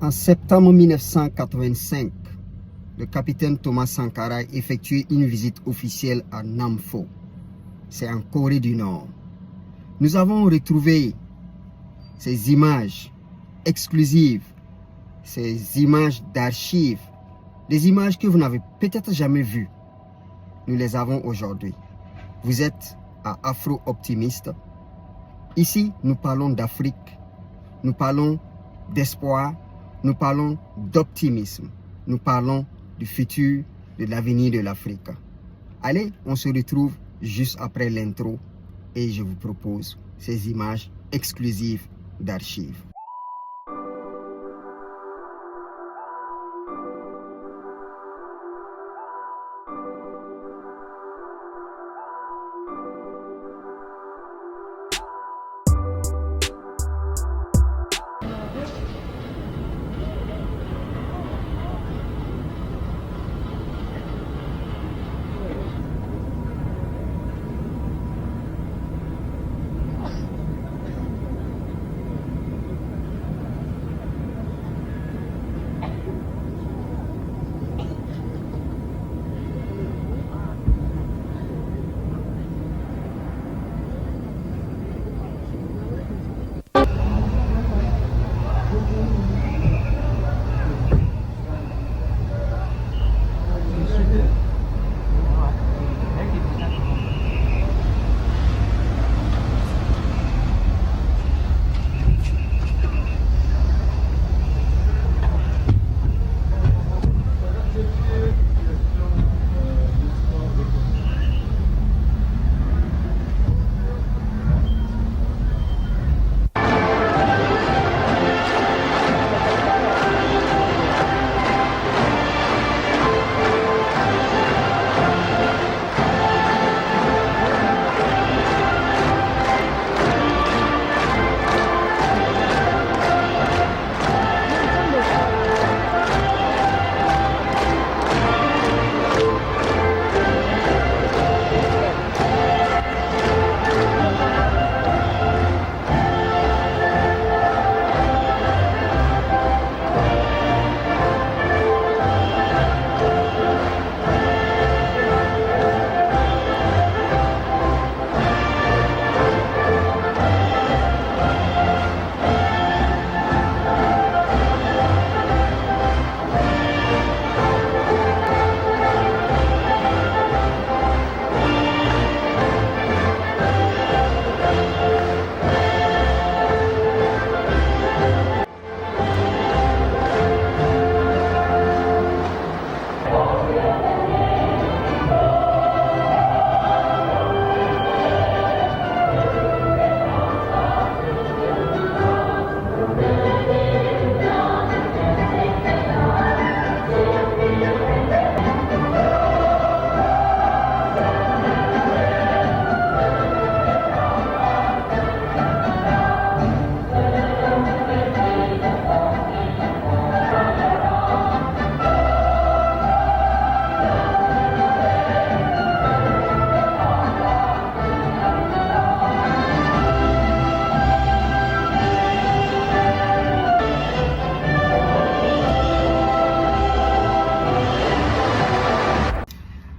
En septembre 1985, le capitaine Thomas Sankara a effectué une visite officielle à Nampo. C'est en Corée du Nord. Nous avons retrouvé ces images exclusives, ces images d'archives, des images que vous n'avez peut-être jamais vues. Nous les avons aujourd'hui. Vous êtes à Afro Optimiste. Ici, nous parlons d'Afrique, nous parlons d'espoir, nous parlons d'optimisme, nous parlons du futur, de l'avenir de l'Afrique. Allez, on se retrouve juste après l'intro et je vous propose ces images exclusives d'archives.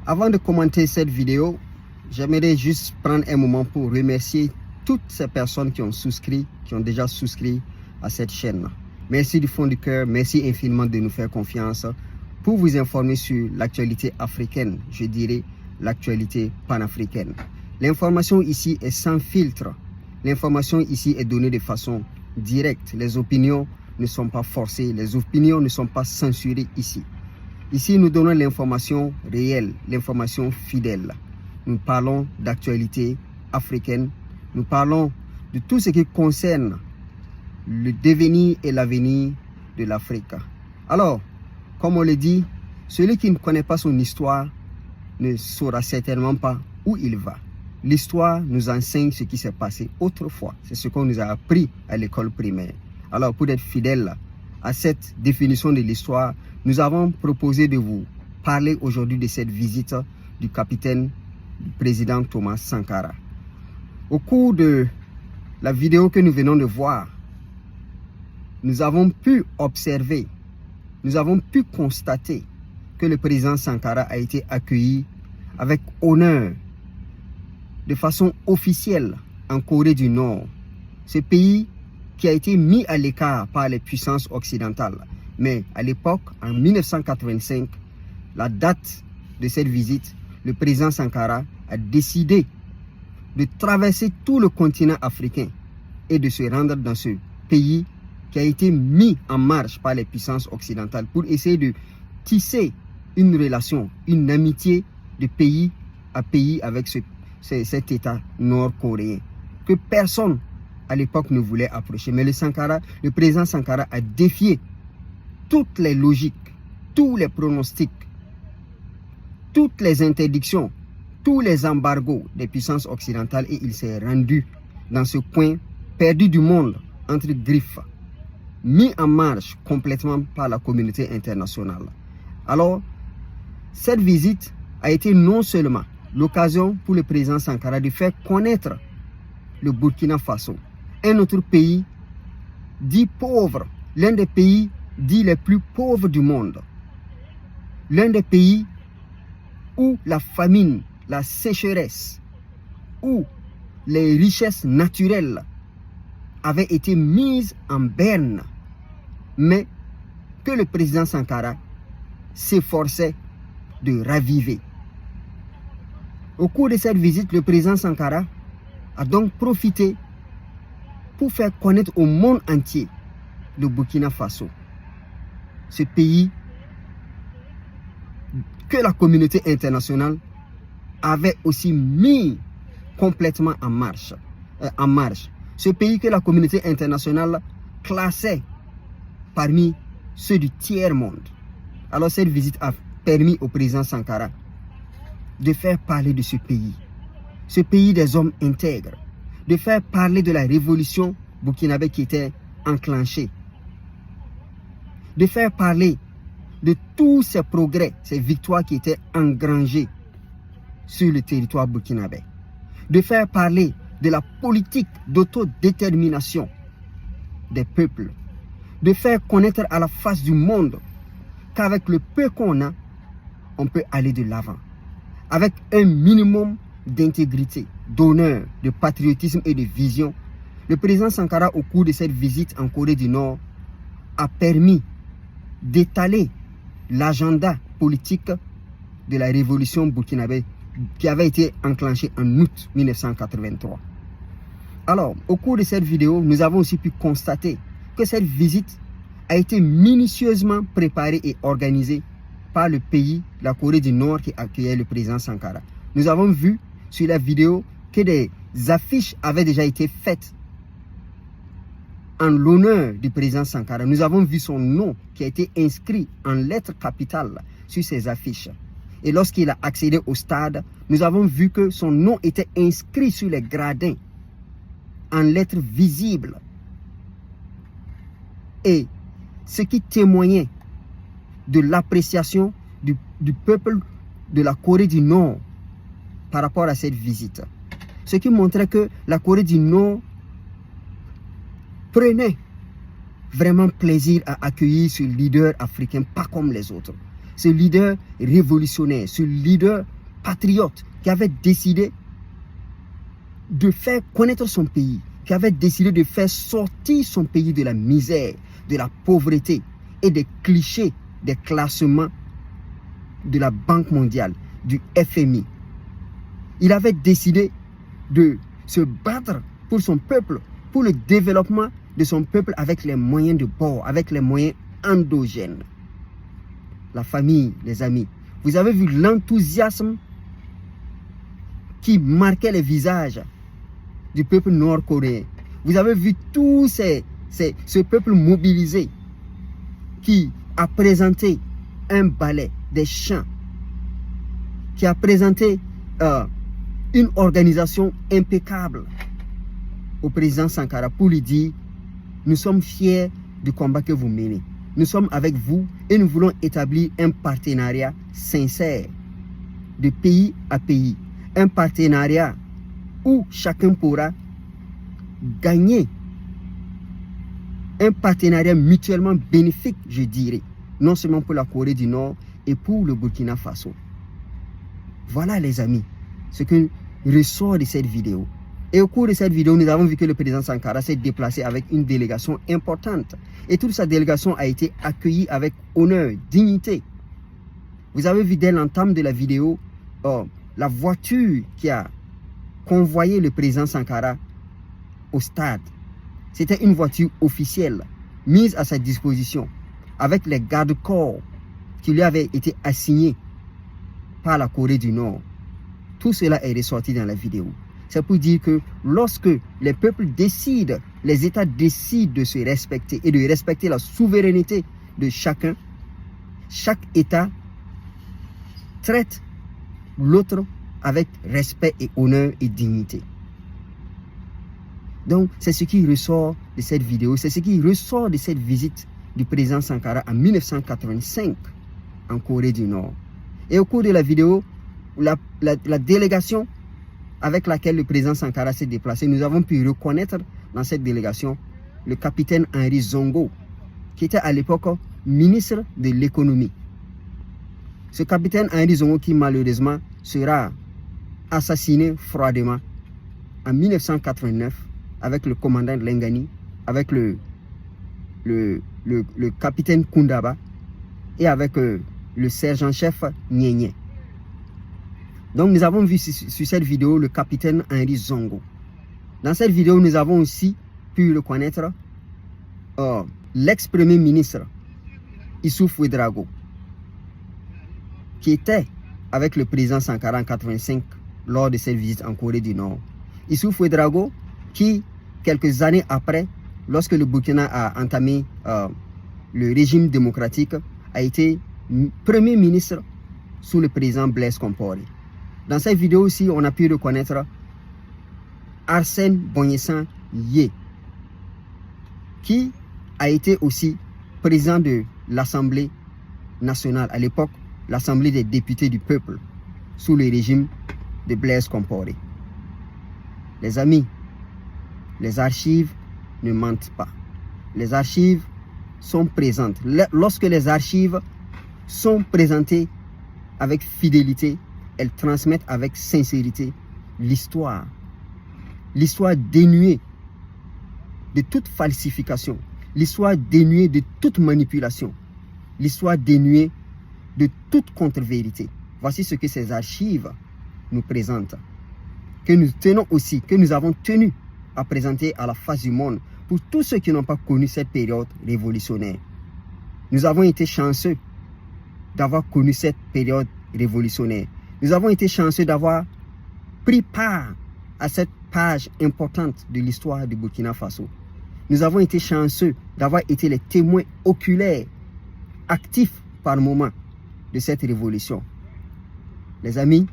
Avant de commenter cette vidéo, j'aimerais juste prendre un moment pour remercier toutes ces personnes qui ont souscrit, qui ont déjà souscrit à cette chaîne. Merci du fond du cœur, merci infiniment de nous faire confiance pour vous informer sur l'actualité africaine, je dirais l'actualité panafricaine. L'information ici est sans filtre, l'information ici est donnée de façon directe, les opinions ne sont pas forcées, les opinions ne sont pas censurées ici. Ici, nous donnons l'information réelle, l'information fidèle. Nous parlons d'actualité africaine. Nous parlons de tout ce qui concerne le devenir et l'avenir de l'Afrique. Alors, comme on le dit, celui qui ne connaît pas son histoire ne saura certainement pas où il va. L'histoire nous enseigne ce qui s'est passé autrefois. C'est ce qu'on nous a appris à l'école primaire. Alors, pour être fidèle à cette définition de l'histoire, nous avons proposé de vous parler aujourd'hui de cette visite du capitaine, du président Thomas Sankara. Au cours de la vidéo que nous venons de voir, nous avons pu observer, nous avons pu constater que le président Sankara a été accueilli avec honneur, de façon officielle, en Corée du Nord. Ce pays qui a été mis à l'écart par les puissances occidentales. Mais à l'époque, en 1985, la date de cette visite, le président Sankara a décidé de traverser tout le continent africain et de se rendre dans ce pays qui a été mis en marche par les puissances occidentales pour essayer de tisser une relation, une amitié de pays à pays avec cet État nord-coréen que personne à l'époque ne voulait approcher. Mais le président Sankara a défié toutes les logiques, tous les pronostics, toutes les interdictions, tous les embargos des puissances occidentales et il s'est rendu dans ce coin perdu du monde entre griffes, mis en marche complètement par la communauté internationale. Alors, cette visite a été non seulement l'occasion pour le président Sankara de faire connaître le Burkina Faso, un autre pays dit pauvre, l'un des pays dits les plus pauvres du monde, l'un des pays où la famine, la sécheresse, où les richesses naturelles avaient été mises en berne, mais que le président Sankara s'efforçait de raviver. Au cours de cette visite, le président Sankara a donc profité pour faire connaître au monde entier le Burkina Faso, ce pays que la communauté internationale avait aussi mis complètement en marche. Ce pays que la communauté internationale classait parmi ceux du tiers-monde. Alors cette visite a permis au président Sankara de faire parler de ce pays des hommes intègres, de faire parler de la révolution burkinabé qui était enclenchée, de faire parler de tous ces progrès, ces victoires qui étaient engrangées sur le territoire burkinabé, de faire parler de la politique d'autodétermination des peuples, de faire connaître à la face du monde qu'avec le peu qu'on a, on peut aller de l'avant, avec un minimum d'intégrité, d'honneur, de patriotisme et de vision. Le président Sankara, au cours de cette visite en Corée du Nord, a permis d'étaler l'agenda politique de la révolution burkinabé qui avait été enclenchée en août 1983. Alors, au cours de cette vidéo, nous avons aussi pu constater que cette visite a été minutieusement préparée et organisée par le pays, la Corée du Nord, qui accueillait le président Sankara. Nous avons vu sur la vidéo que des affiches avaient déjà été faites en l'honneur du président Sankara. Nous avons vu son nom qui a été inscrit en lettres capitales sur ces affiches. Et lorsqu'il a accédé au stade, nous avons vu que son nom était inscrit sur les gradins en lettres visibles. Et ce qui témoignait de l'appréciation du peuple de la Corée du Nord par rapport à cette visite. Ce qui montrait que la Corée du Nord prenait vraiment plaisir à accueillir ce leader africain, pas comme les autres. Ce leader révolutionnaire, ce leader patriote qui avait décidé de faire connaître son pays, qui avait décidé de faire sortir son pays de la misère, de la pauvreté et des clichés des classements de la Banque mondiale, du FMI. Il avait décidé de se battre pour son peuple, pour le développement de son peuple avec les moyens de bord, avec les moyens endogènes. La famille, les amis, vous avez vu l'enthousiasme qui marquait les visages du peuple nord-coréen. Vous avez vu tout ce peuple mobilisé qui a présenté un ballet, des chants, qui a présenté une organisation impeccable au président Sankara pour lui dire: nous sommes fiers du combat que vous menez. Nous sommes avec vous et nous voulons établir un partenariat sincère de pays à pays. Un partenariat où chacun pourra gagner un partenariat mutuellement bénéfique, je dirais, non seulement pour la Corée du Nord et pour le Burkina Faso. Voilà les amis, ce que ressort de cette vidéo. Et au cours de cette vidéo, nous avons vu que le président Sankara s'est déplacé avec une délégation importante. Et toute sa délégation a été accueillie avec honneur, dignité. Vous avez vu dès l'entame de la vidéo, la voiture qui a convoyé le président Sankara au stade. C'était une voiture officielle, mise à sa disposition, avec les gardes-corps qui lui avaient été assignés par la Corée du Nord. Tout cela est ressorti dans la vidéo. C'est pour dire que lorsque les peuples décident, les États décident de se respecter et de respecter la souveraineté de chacun, chaque État traite l'autre avec respect et honneur et dignité. Donc, c'est ce qui ressort de cette vidéo, c'est ce qui ressort de cette visite du président Sankara en 1985 en Corée du Nord. Et au cours de la vidéo, la délégation avec laquelle le président Sankara s'est déplacé, nous avons pu reconnaître dans cette délégation le capitaine Henri Zongo, qui était à l'époque ministre de l'économie. Ce capitaine Henri Zongo qui malheureusement sera assassiné froidement en 1989 avec le commandant Lengani, avec le capitaine Kundaba et avec le sergent-chef Nyenye. Donc nous avons vu sur cette vidéo le capitaine Henri Zongo. Dans cette vidéo, nous avons aussi pu reconnaître l'ex-premier ministre Issoufou Ouédraogo, qui était avec le président Sankara en 1985 lors de cette visite en Corée du Nord. Issoufou Ouédraogo qui, quelques années après, lorsque le Burkina a entamé le régime démocratique, a été premier ministre sous le président Blaise Compaoré. Dans cette vidéo aussi, on a pu reconnaître Arsène Bonyessan Yé, qui a été aussi président de l'Assemblée nationale, à l'époque, l'Assemblée des députés du peuple, sous le régime de Blaise Compaoré. Les amis, les archives ne mentent pas. Les archives sont présentes. Lorsque les archives sont présentées avec fidélité, elles transmettent avec sincérité l'histoire. L'histoire dénuée de toute falsification. L'histoire dénuée de toute manipulation. L'histoire dénuée de toute contre-vérité. Voici ce que ces archives nous présentent. Que nous tenons aussi, que nous avons tenu à présenter à la face du monde pour tous ceux qui n'ont pas connu cette période révolutionnaire. Nous avons été chanceux d'avoir connu cette période révolutionnaire. Nous avons été chanceux d'avoir pris part à cette page importante de l'histoire du Burkina Faso. Nous avons été chanceux d'avoir été les témoins oculaires, actifs par moment de cette révolution. Les amis,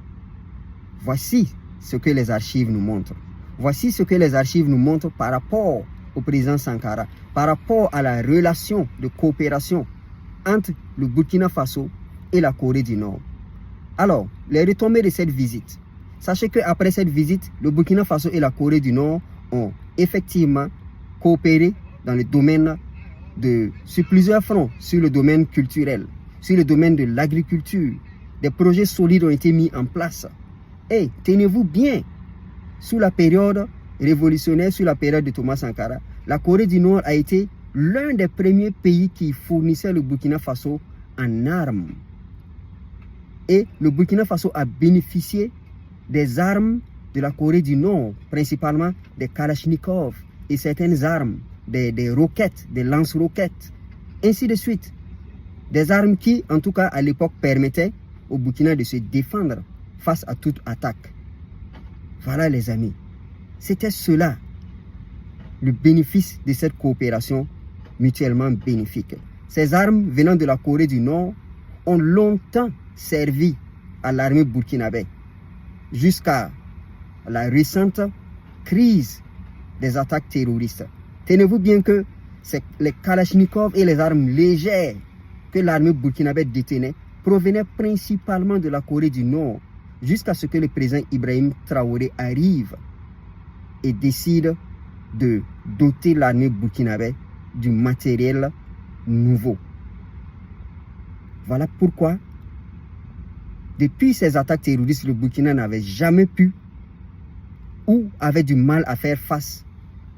voici ce que les archives nous montrent. Voici ce que les archives nous montrent par rapport au président Sankara, par rapport à la relation de coopération entre le Burkina Faso et la Corée du Nord. Alors, les retombées de cette visite. Sachez qu'après cette visite, le Burkina Faso et la Corée du Nord ont effectivement coopéré dans le domaine sur plusieurs fronts, sur le domaine culturel, sur le domaine de l'agriculture. Des projets solides ont été mis en place. Et tenez-vous bien, sous la période révolutionnaire, sous la période de Thomas Sankara, la Corée du Nord a été l'un des premiers pays qui fournissait le Burkina Faso en armes. Et le Burkina Faso a bénéficié des armes de la Corée du Nord, principalement des Kalachnikov et certaines armes, des roquettes, des lance-roquettes, ainsi de suite. Des armes qui, en tout cas à l'époque, permettaient au Burkina de se défendre face à toute attaque. Voilà les amis, c'était cela, le bénéfice de cette coopération mutuellement bénéfique. Ces armes venant de la Corée du Nord ont longtemps servi à l'armée burkinabé jusqu'à la récente crise des attaques terroristes. Tenez-vous bien que les Kalachnikov et les armes légères que l'armée burkinabé détenait provenaient principalement de la Corée du Nord, jusqu'à ce que le président Ibrahim Traoré arrive et décide de doter l'armée burkinabé du matériel nouveau. Voilà pourquoi, depuis ces attaques terroristes, le Burkina n'avait jamais pu ou avait du mal à faire face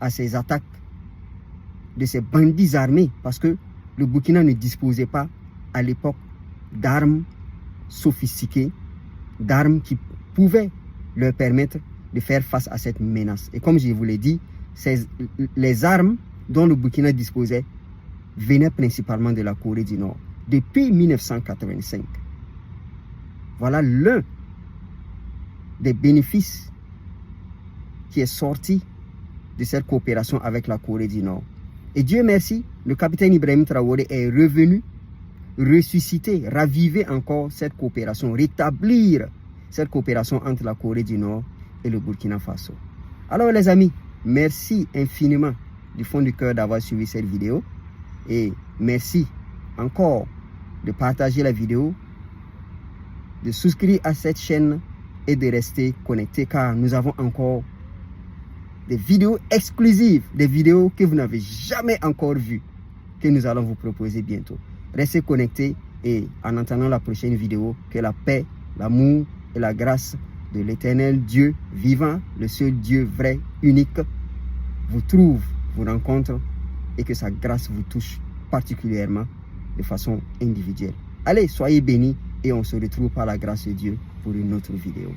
à ces attaques de ces bandits armés, parce que le Burkina ne disposait pas à l'époque d'armes sophistiquées, d'armes qui pouvaient leur permettre de faire face à cette menace. Et comme je vous l'ai dit, les armes dont le Burkina disposait venaient principalement de la Corée du Nord. Depuis 1985, voilà l'un des bénéfices qui est sorti de cette coopération avec la Corée du Nord. Et Dieu merci, le capitaine Ibrahim Traoré est revenu, ressusciter, raviver encore cette coopération, rétablir cette coopération entre la Corée du Nord et le Burkina Faso. Alors les amis, merci infiniment du fond du cœur d'avoir suivi cette vidéo. Et merci encore de partager la vidéo, de souscrire à cette chaîne et de rester connecté, car nous avons encore des vidéos exclusives, des vidéos que vous n'avez jamais encore vues, que nous allons vous proposer bientôt. Restez connectés et en attendant la prochaine vidéo, que la paix, l'amour et la grâce de l'éternel Dieu vivant, le seul Dieu vrai, unique, vous trouve, vous rencontre et que sa grâce vous touche particulièrement de façon individuelle. Allez, soyez bénis et on se retrouve par la grâce de Dieu pour une autre vidéo.